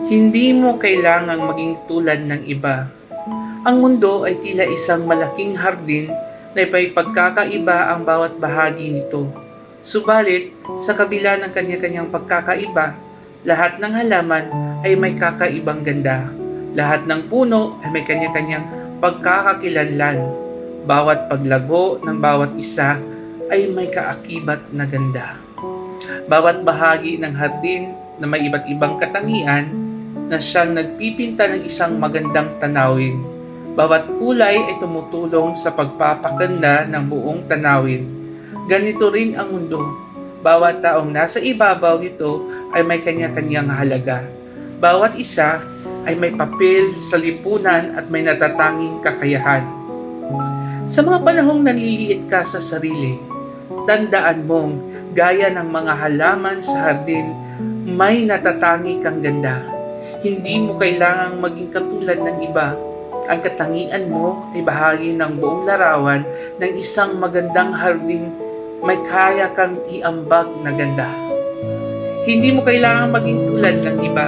Hindi mo kailangang maging tulad ng iba. Ang mundo ay tila isang malaking hardin na may pagkakaiba ang bawat bahagi nito. Subalit, sa kabila ng kanya-kanyang pagkakaiba, lahat ng halaman ay may kakaibang ganda. Lahat ng puno ay may kanya-kanyang pagkakakilanlan. Bawat paglago ng bawat isa ay may kaakibat na ganda. Bawat bahagi ng hardin na may iba't ibang katangian na siyang nagpipinta ng isang magandang tanawin. Bawat kulay ay tumutulong sa pagpapaganda ng buong tanawin. Ganito rin ang mundo. Bawat taong nasa ibabaw nito ay may kanya-kanyang halaga. Bawat isa ay may papel sa lipunan at may natatanging kakayahan. Sa mga panahong naliliit ka sa sarili, tandaan mong gaya ng mga halaman sa hardin, may natatangi kang ganda. Hindi mo kailangang maging katulad ng iba. Ang katangian mo ay bahagi ng buong larawan ng isang magandang hardin, may kaya kang iambag na ganda. Hindi mo kailangang maging tulad ng iba.